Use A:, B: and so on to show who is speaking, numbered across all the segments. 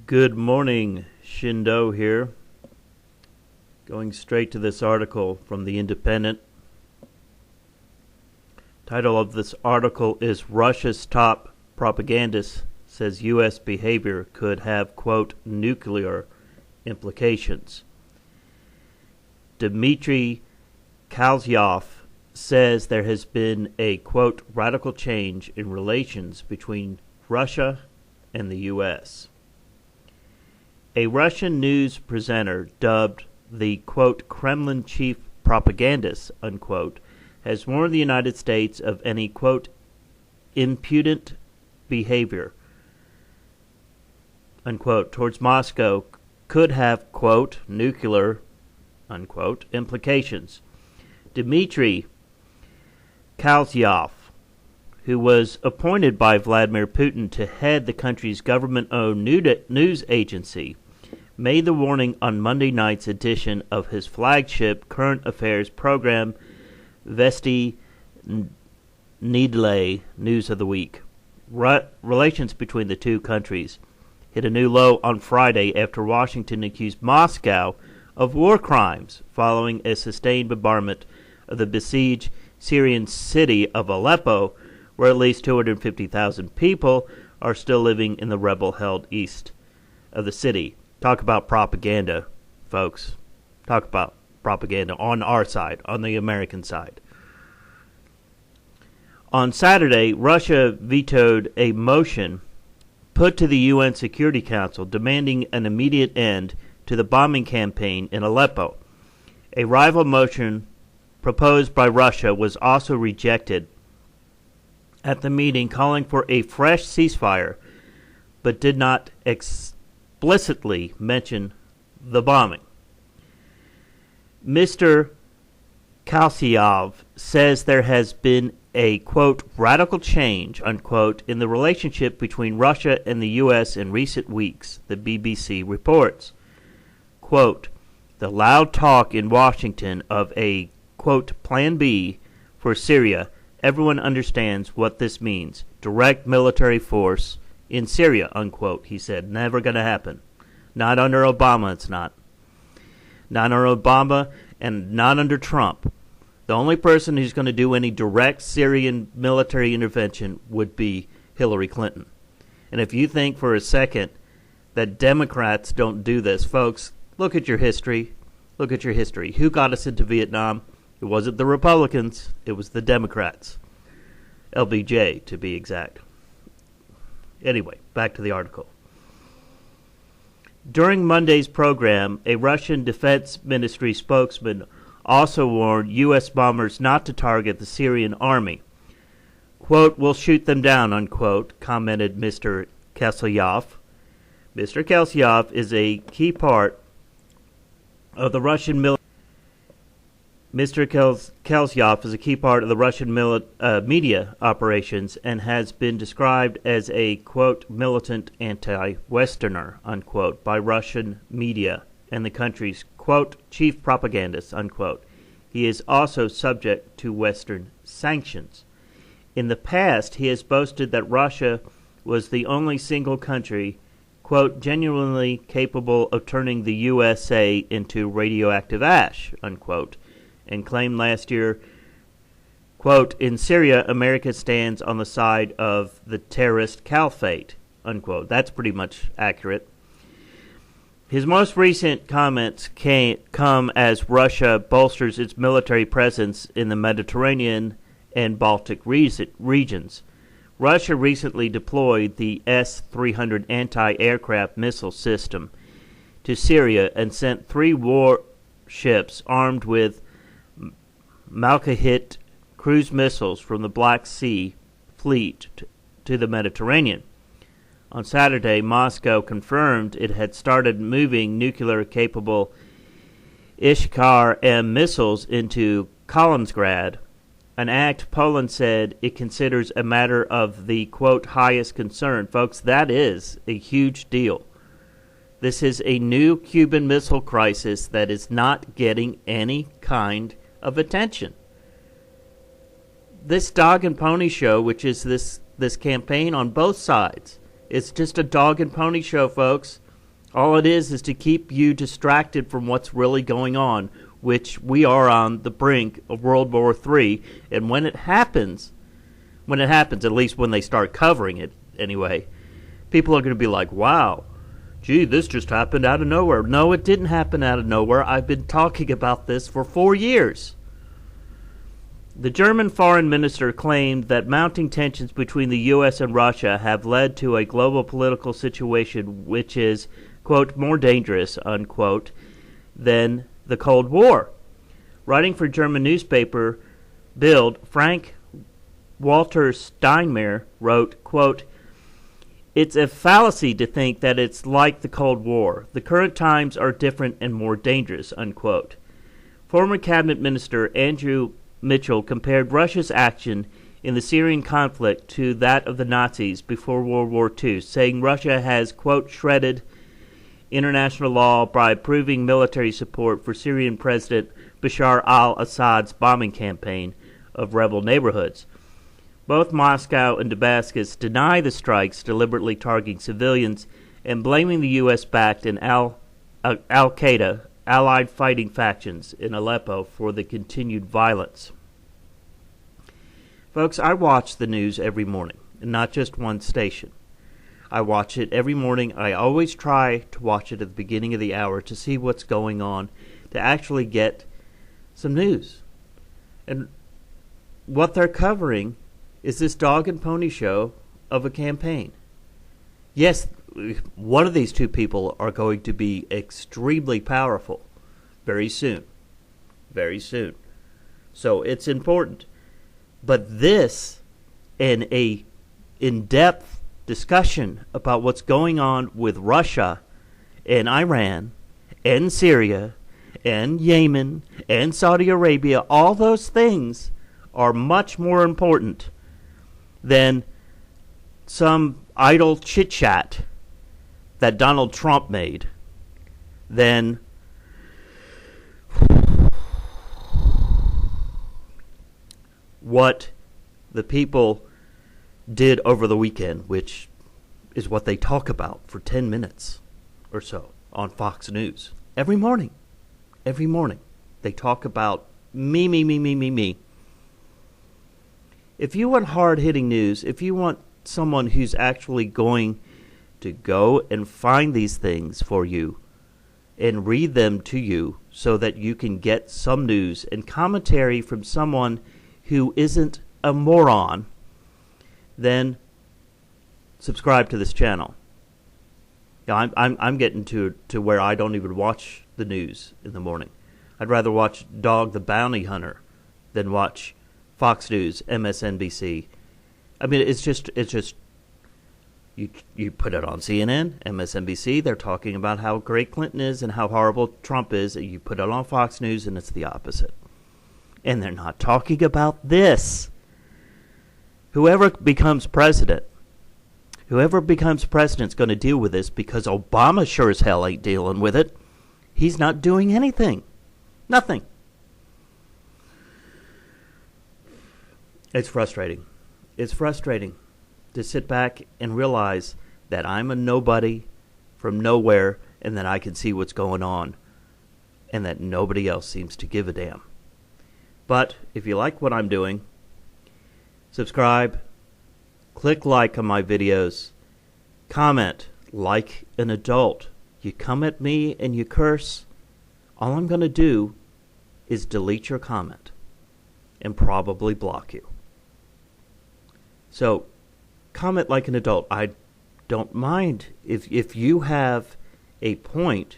A: Good morning, Shindo here. Going straight to this article from The Independent. Title of this article is Russia's top propagandist says U.S. behavior could have, quote, nuclear implications. Dmitry Kalsyov says there has been a, quote, radical change in relations between Russia and the U.S. A Russian news presenter dubbed the, quote, Kremlin chief propagandist, unquote, has warned the United States of any, quote, impudent behavior, unquote, towards Moscow could have, quote, nuclear, unquote, implications. Dmitry Kalsyov, who was appointed by Vladimir Putin to head the country's government-owned news agency, made the warning on Monday night's edition of his flagship current affairs program, Vesti Nedele News of the Week. Relations between the two countries hit a new low on Friday after Washington accused Moscow of war crimes following a sustained bombardment of the besieged Syrian city of Aleppo, where at least 250,000 people are still living in the rebel-held east of the city. Talk about propaganda, folks. Talk about propaganda on our side, on the American side. On Saturday, Russia vetoed a motion put to the UN Security Council demanding an immediate end to the bombing campaign in Aleppo. A rival motion proposed by Russia was also rejected at the meeting, calling for a fresh ceasefire, but did not explicitly mention the bombing. Mr. Kalsyov says there has been a, quote, radical change, unquote, in the relationship between Russia and the U.S. in recent weeks, the BBC reports. Quote, the loud talk in Washington of a, quote, Plan B for Syria, everyone understands what this means. Direct military force in Syria, unquote, he said. Never going to happen. Not under Obama, it's not. Not under Obama and not under Trump. The only person who's going to do any direct Syrian military intervention would be Hillary Clinton. And if you think for a second that Democrats don't do this, folks, look at your history. Look at your history. Who got us into Vietnam? It wasn't the Republicans. It was the Democrats. LBJ, to be exact. Anyway, back to the article. During Monday's program, a Russian Defense Ministry spokesman also warned U.S. bombers not to target the Syrian army. Quote, we'll shoot them down, unquote, commented Mr. Kalsyov. Mr. Kalsyov is a key part of the Russian military. Mr. Kalsyov is a key part of the Russian media operations and has been described as a, quote, militant anti-Westerner, unquote, by Russian media and the country's, quote, chief propagandist, unquote. He is also subject to Western sanctions. In the past, he has boasted that Russia was the only single country, quote, genuinely capable of turning the USA into radioactive ash, unquote, and claimed last year, quote, in Syria, America stands on the side of the terrorist caliphate, unquote. That's pretty much accurate. His most recent comments come as Russia bolsters its military presence in the Mediterranean and Baltic regions. Russia recently deployed the S-300 anti-aircraft missile system to Syria and sent 3 warships armed with Malkahit cruise missiles from the Black Sea Fleet to the Mediterranean. On Saturday, Moscow confirmed it had started moving nuclear-capable Ishkar-M missiles into Kaliningrad, an act Poland said it considers a matter of the, quote, highest concern. Folks, that is a huge deal. This is a new Cuban Missile Crisis that is not getting any kind of attention. This dog and pony show, which is this campaign on both sides, it's just a dog and pony show, folks. All it is to keep you distracted from what's really going on, which we are on the brink of World War III. And when it happens, at least when they start covering it anyway, people are going to be like, wow, gee, this just happened out of nowhere. No, it didn't happen out of nowhere. I've been talking about this for 4 years. The German foreign minister claimed that mounting tensions between the U.S. and Russia have led to a global political situation which is, quote, more dangerous, unquote, than the Cold War. Writing for German newspaper Bild, Frank Walter Steinmeier wrote, quote, it's a fallacy to think that it's like the Cold War. The current times are different and more dangerous, unquote. Former cabinet minister Andrew Mitchell compared Russia's action in the Syrian conflict to that of the Nazis before World War II, saying Russia has, quote, shredded international law by approving military support for Syrian President Bashar al-Assad's bombing campaign of rebel neighborhoods. Both Moscow and Damascus deny the strikes deliberately targeting civilians and blaming the U.S.-backed and Al-Qaeda allied fighting factions in Aleppo for the continued violence. Folks, I watch the news every morning, and not just one station. I watch it every morning. I always try to watch it at the beginning of the hour to see what's going on, to actually get some news. And what they're covering is this dog and pony show of a campaign. Yes, one of these two people are going to be extremely powerful very soon. Very soon. So it's important. But this and a in-depth discussion about what's going on with Russia and Iran and Syria and Yemen and Saudi Arabia, all those things are much more important than some idle chit-chat that Donald Trump made, than what the people did over the weekend, which is what they talk about for 10 minutes or so on Fox News. Every morning. Every morning. They talk about me. If you want hard-hitting news, if you want someone who's actually going to go and find these things for you and read them to you so that you can get some news and commentary from someone who isn't a moron, then subscribe to this channel. Now, I'm getting to where I don't even watch the news in the morning. I'd rather watch Dog the Bounty Hunter than watch Fox News, MSNBC. I mean, it's just you put it on CNN, MSNBC, they're talking about how great Clinton is and how horrible Trump is. And you put it on Fox News and it's the opposite. And they're not talking about this. Whoever becomes president is going to deal with this, because Obama sure as hell ain't dealing with it. He's not doing anything. Nothing. It's frustrating. It's frustrating to sit back and realize that I'm a nobody from nowhere and that I can see what's going on and that nobody else seems to give a damn. But if you like what I'm doing, subscribe, click like on my videos, comment like an adult. You come at me and you curse, all I'm going to do is delete your comment and probably block you. So, comment like an adult. I don't mind if you have a point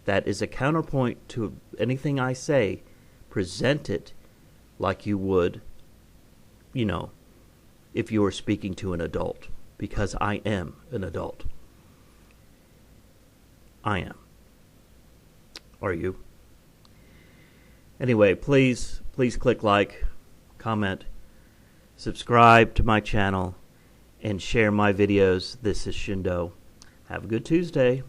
A: that is a counterpoint to anything I say, present it like you would, if you were speaking to an adult, because I am an adult. I am. Are you? Anyway, please click like, comment, subscribe to my channel, and share my videos. This is Shindo. Have a good Tuesday.